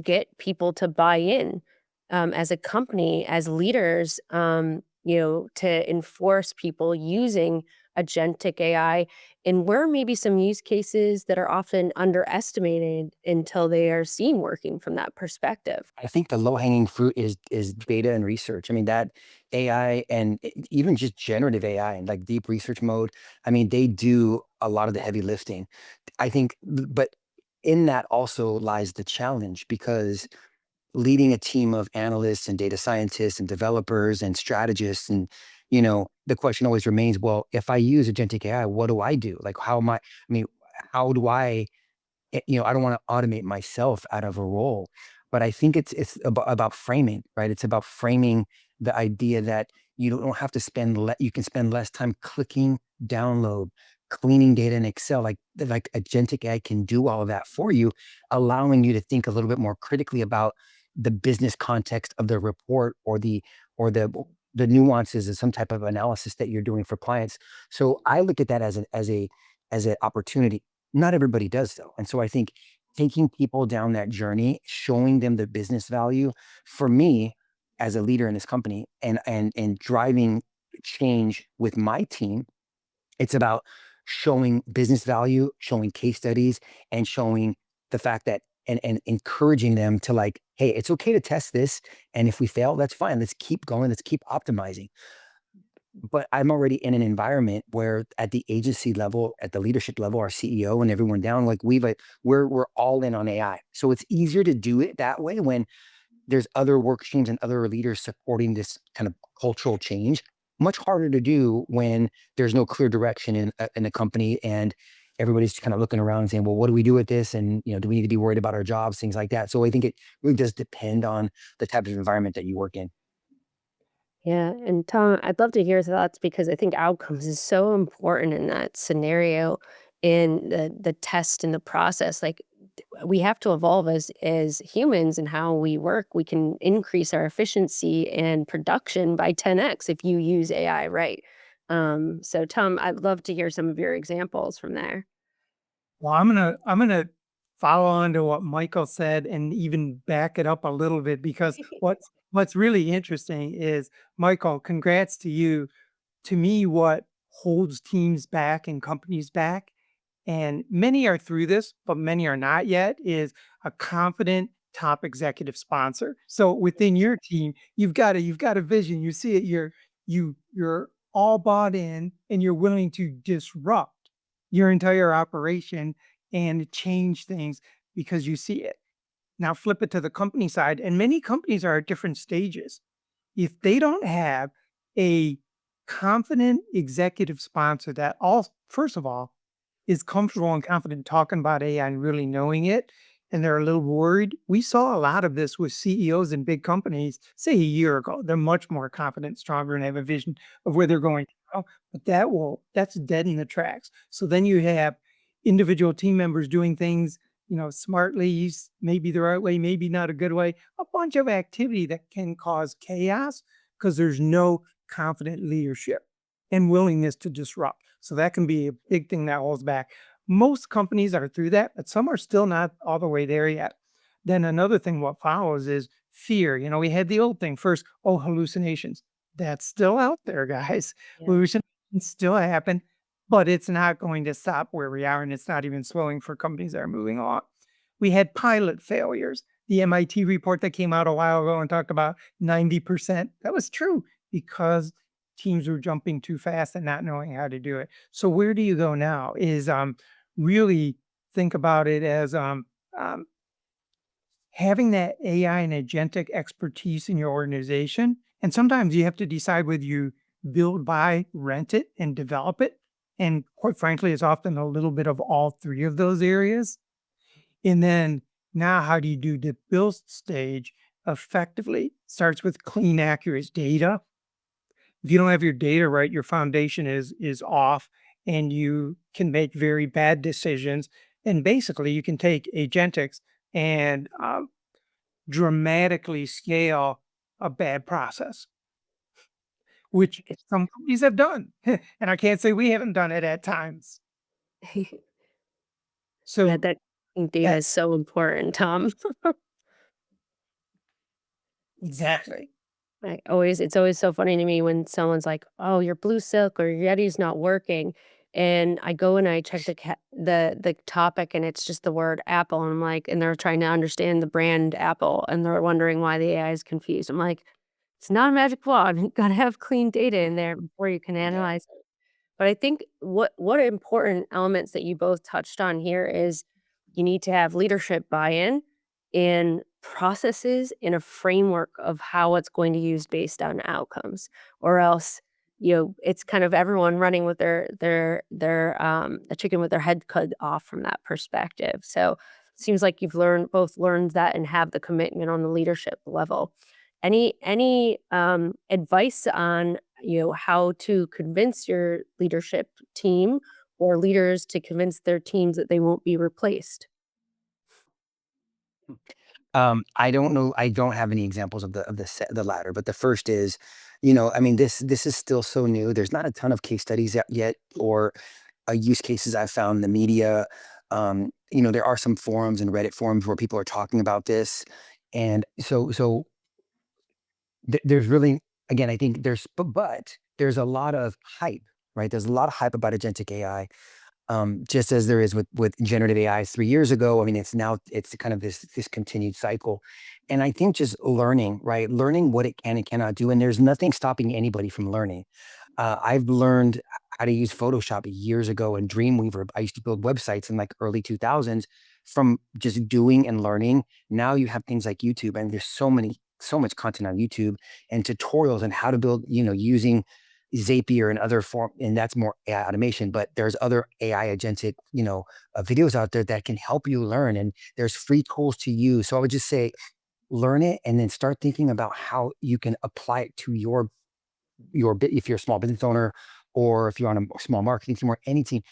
get people to buy in as a company, as leaders, to enforce people using agentic AI? And where are maybe some use cases that are often underestimated until they are seen working from that perspective? I think the low hanging fruit is data and research. I mean, that AI and even just generative AI and like deep research mode. I mean, they do a lot of the heavy lifting. I think, but in that also lies the challenge because leading a team of analysts and data scientists and developers and strategists and the question always remains, well, if I use agentic AI, what do I do? Like, how am I mean, how do I I don't want to automate myself out of a role. But I think it's about framing, right? It's about framing the idea that you don't have to you can spend less time clicking download, cleaning data in Excel. Like agentic AI can do all of that for you, allowing you to think a little bit more critically about the business context of the report or the nuances of some type of analysis that you're doing for clients. So I look at that as an opportunity. Not everybody does though. And so I think taking people down that journey, showing them the business value for me as a leader in this company and driving change with my team, it's about showing business value, showing case studies, and showing the fact that and encouraging them to like, hey, it's okay to test this. And if we fail, that's fine. Let's keep going. Let's keep optimizing. But I'm already in an environment where at the agency level, at the leadership level, our CEO and everyone down, like we're all in on AI. So it's easier to do it that way when there's other work streams and other leaders supporting this kind of cultural change. Much harder to do when there's no clear direction in a company and everybody's kind of looking around and saying, well, what do we do with this? And do we need to be worried about our jobs, things like that. So I think it really does depend on the type of environment that you work in. Yeah, and Tom, I'd love to hear your thoughts because I think outcomes is so important in that scenario, in the test and the process. Like we have to evolve as humans and how we work. We can increase our efficiency and production by 10x if you use AI right. So Tom, I'd love to hear some of your examples from there. Well, I'm gonna follow on to what Michael said and even back it up a little bit because what's really interesting is Michael, congrats to you. To me, what holds teams back and companies back, and many are through this, but many are not yet, is a confident top executive sponsor. So within your team, you've got a vision. You see it. You're all bought in, and you're willing to disrupt your entire operation and change things because you see it. Now flip it to the company side, and many companies are at different stages. If they don't have a confident executive sponsor that all first of all is comfortable and confident talking about AI and really knowing it, and they're a little worried. We saw a lot of this with CEOs in big companies, say a year ago. They're much more confident, stronger, and have a vision of where they're going. But that's dead in the tracks. So then you have individual team members doing things, smartly, maybe the right way, maybe not a good way, a bunch of activity that can cause chaos because there's no confident leadership and willingness to disrupt. So that can be a big thing that holds back. Most companies are through that, but some are still not all the way there yet. Then another thing what follows is fear. We had the old thing first, oh, hallucinations. That's still out there, guys. Yeah. Hallucinations still happen, but it's not going to stop where we are, and it's not even slowing for companies that are moving on. We had pilot failures. The MIT report that came out a while ago and talked about 90%. That was true because teams were jumping too fast and not knowing how to do it. So where do you go now is really think about it as um, having that AI and agentic expertise in your organization. And sometimes you have to decide whether you build, buy, rent it, and develop it. And quite frankly, it's often a little bit of all three of those areas. And then now, how do you do the build stage effectively? Starts with clean, accurate data. If you don't have your data right, your foundation is off, and you can make very bad decisions. And basically, you can take agentics and dramatically scale a bad process, which some companies have done. And I can't say we haven't done it at times. Yeah, So that data that is so important, Tom. Exactly. It's always so funny to me when someone's like, "Oh, your blue silk or your Yeti's not working." And I go and I check the topic and it's just the word Apple. And I'm like, and they're trying to understand the brand Apple and they're wondering why the AI is confused. I'm like, it's not a magic wand. You gotta have clean data in there before you can Yeah. analyze it. But I think what important elements that you both touched on here is you need to have leadership buy-in and processes in a framework of how it's going to use based on outcomes, or else it's kind of everyone running with their a chicken with their head cut off from that perspective. So seems like you've learned that and have the commitment on the leadership level. Any advice on how to convince your leadership team or leaders to convince their teams that they won't be replaced? I don't know. I don't have any examples of the latter, but the first is, I mean, this is still so new. There's not a ton of case studies yet, or use cases I've found in the media. There are some forums and Reddit forums where people are talking about this, and so there's really, again, I think but there's a lot of hype, right? There's a lot of hype about agentic AI, just as there is with generative AI 3 years ago. I mean, it's kind of this continued cycle, and I think just learning, right? Learning what it can and cannot do, and there's nothing stopping anybody from learning. I've learned how to use Photoshop years ago and Dreamweaver. I used to build websites in like early 2000s from just doing and learning. Now you have things like YouTube, and there's so much content on YouTube and tutorials on how to build, using Zapier and other form, and that's more AI automation. But there's other AI agentic, videos out there that can help you learn, and there's free tools to use. So I would just say, learn it, and then start thinking about how you can apply it to if you're a small business owner, or if you're on a small marketing team or any team,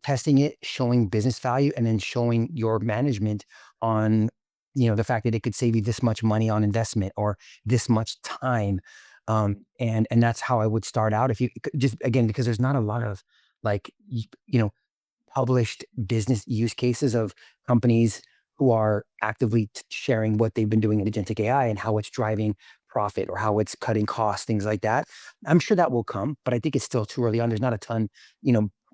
testing it, showing business value, and then showing your management on, the fact that it could save you this much money on investment or this much time. And that's how I would start out. If you just, again, because there's not a lot of like, published business use cases of companies who are actively sharing what they've been doing in agentic AI and how it's driving profit or how it's cutting costs, things like that. I'm sure that will come, but I think it's still too early on. There's not a ton,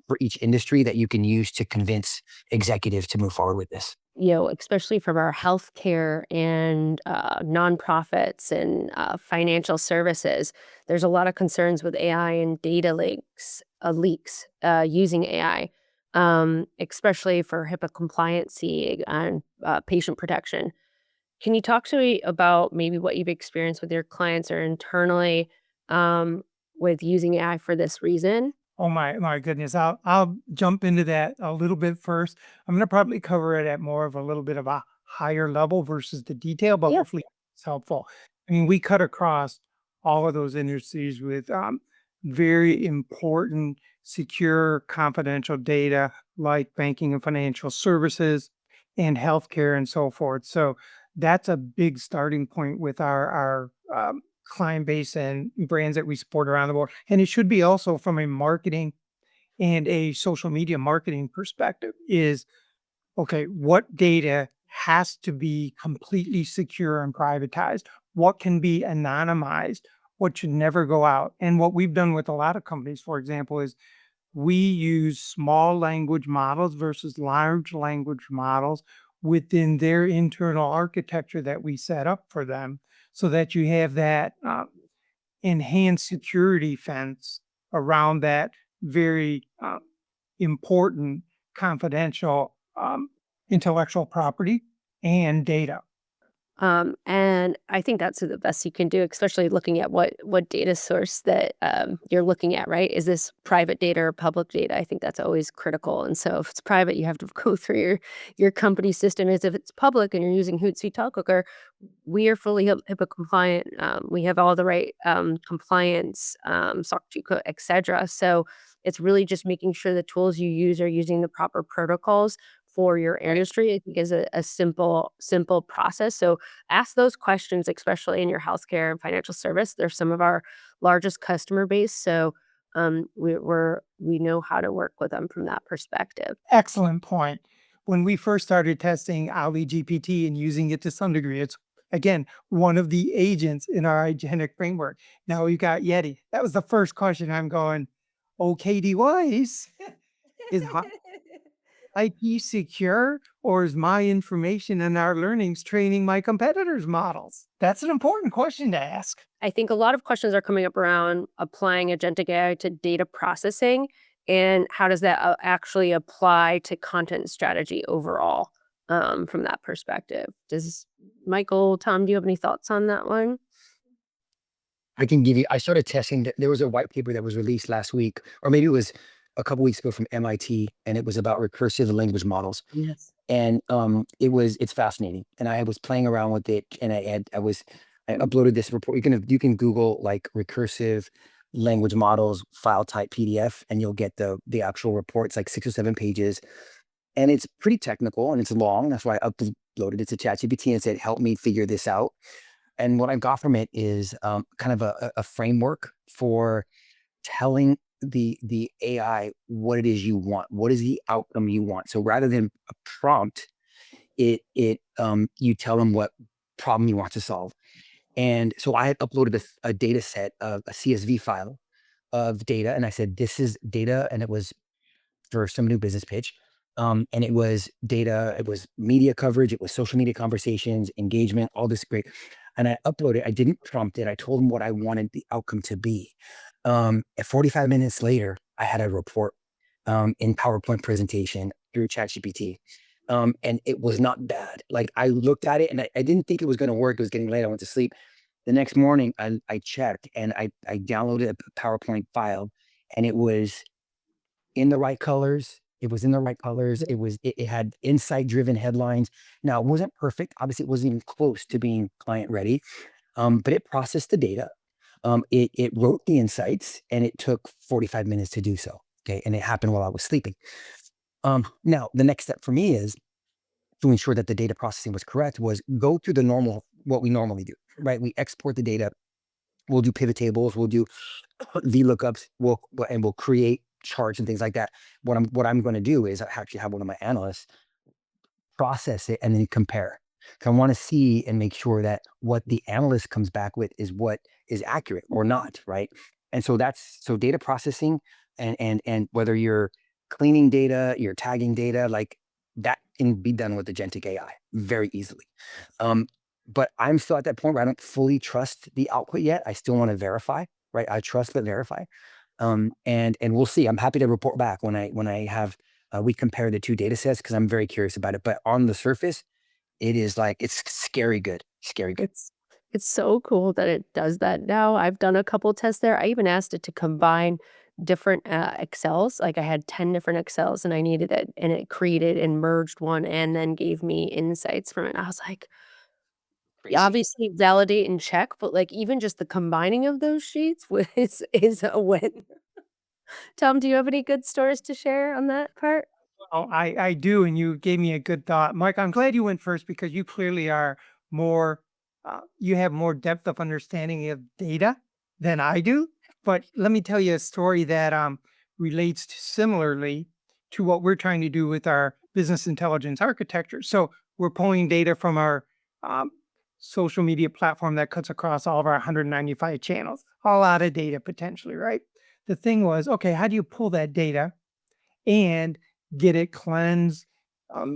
for each industry that you can use to convince executives to move forward with this. Especially from our healthcare and nonprofits and financial services, there's a lot of concerns with AI and data leaks using AI, especially for HIPAA compliancy and patient protection. Can you talk to me about maybe what you've experienced with your clients or internally um, with using AI for this reason? Oh my goodness. I'll jump into that a little bit first. I'm gonna probably cover it at more of a little bit of a higher level versus the detail, but Yeah. hopefully it's helpful. I mean, we cut across all of those industries with very important, secure, confidential data like banking and financial services and healthcare and so forth. So that's a big starting point with our client base and brands that we support around the world. And it should be also from a marketing and a social media marketing perspective is okay, what data has to be completely secure and privatized? What can be anonymized? What should never go out? And what we've done with a lot of companies, for example, is we use small language models versus large language models within their internal architecture that we set up for them so that you have that enhanced security fence around that very important confidential intellectual property and data. And I think that's the best you can do, especially looking at what data source that you're looking at, right? Is this private data or public data? I think that's always critical. And so if it's private, you have to go through your company system. As if it's public and you're using Hootsuite Talkwalker, we are fully HIPAA compliant. We have all the right compliance, SOC 2 code, etc. So it's really just making sure the tools you use are using the proper protocols for your industry. I think is a simple process. So ask those questions, especially in your healthcare and financial service. They're some of our largest customer base, so we know how to work with them from that perspective. Excellent point. When we first started testing OwlyGPT and using it to some degree, again, one of the agents in our agentic framework. Now we've got Yeti. That was the first question. I'm going, okay, device, is IP secure, or is my information and our learnings training my competitors' models? That's an important question to ask. I think a lot of questions are coming up around applying agentic AI to data processing, and how does that actually apply to content strategy overall, from that perspective. Does Michael, Tom, do you have any thoughts on that one? I can give you, I started testing, there was a white paper that was released last week, or maybe it was a couple weeks ago from MIT, and it was about recursive language models. Yes. And it's fascinating. And I was playing around with it, and I uploaded this report. You can Google like recursive language models file type PDF, and you'll get the actual report. It's like 6 or 7 pages, and it's pretty technical and it's long. That's why I uploaded it to ChatGPT and said, help me figure this out. And what I got from it is kind of a framework for telling the AI what it is you want. What is the outcome you want? So rather than a prompt, you tell them what problem you want to solve. And so I had uploaded a data set of a CSV file of data, and I said, this is data, and it was for some new business pitch. And it was data, it was media coverage, it was social media conversations, engagement, all this great. And I uploaded, I didn't prompt it. I told him what I wanted the outcome to be. At 45 minutes later, I had a report in PowerPoint presentation through ChatGPT. And it was not bad. Like I looked at it and I didn't think it was going to work. It was getting late. I went to sleep. The next morning, I checked and I downloaded a PowerPoint file, and it was in the right colors. It was in the right colors. It had insight driven headlines. Now it wasn't perfect. Obviously, it wasn't even close to being client ready. But it processed the data. It wrote the insights, and it took 45 minutes to do so. Okay. And it happened while I was sleeping. Now the next step for me is to ensure that the data processing was correct, was go through what we normally do, right? We export the data. We'll do pivot tables. We'll do VLOOKUPs. We'll create charts and things like that. What I'm going to do is I actually have one of my analysts process it and then compare. 'Cause I want to see and make sure that what the analyst comes back with is what is accurate or not, right? And so data processing, and whether you're cleaning data, you're tagging data, like that can be done with agentic AI very easily. But I'm still at that point where I don't fully trust the output yet. I still want to verify, right? I trust but verify. And we'll see. I'm happy to report back when I have we compare the two data sets, because I'm very curious about it. But on the surface, it is like it's scary good, scary good. It's so cool that it does that now. I've done a couple tests there. I even asked it to combine different Excels. Like I had 10 different Excels and I needed it, and it created and merged one and then gave me insights from it. I was like, Crazy. obviously validate and check, but like even just the combining of those sheets is a win. Tom, do you have any good stories to share on that part? Oh, I do, and you gave me a good thought. Mike, I'm glad you went first because you clearly are more, you have more depth of understanding of data than I do. But let me tell you a story that relates similarly to what we're trying to do with our business intelligence architecture. So we're pulling data from our um, social media platform that cuts across all of our 195 channels, all out of data potentially, right? The thing was, okay, how do you pull that data and get it cleansed,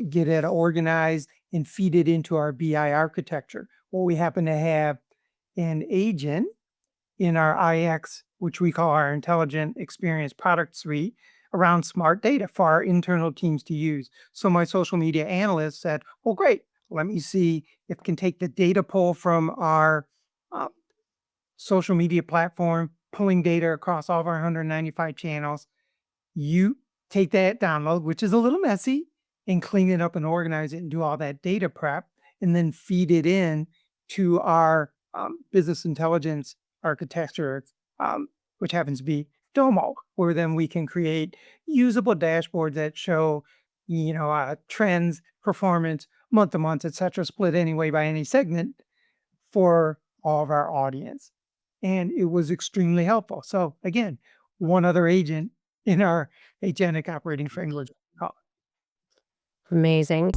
get it organized, and feed it into our BI architecture? Well, we happen to have an agent in our IX, which we call our Intelligent Experience Product Suite, around smart data for our internal teams to use. So my social media analyst said, well, great, let me see if it can take the data pull from our uh, social media platform, pulling data across all of our 195 channels. You take that download, which is a little messy, and clean it up and organize it and do all that data prep, and then feed it in to our business intelligence architecture, which happens to be Domo, where then we can create usable dashboards that show, trends, performance, month to month, et cetera, split anyway by any segment for all of our audience. And it was extremely helpful. So again, one other agent in our agentic operating framework. Amazing.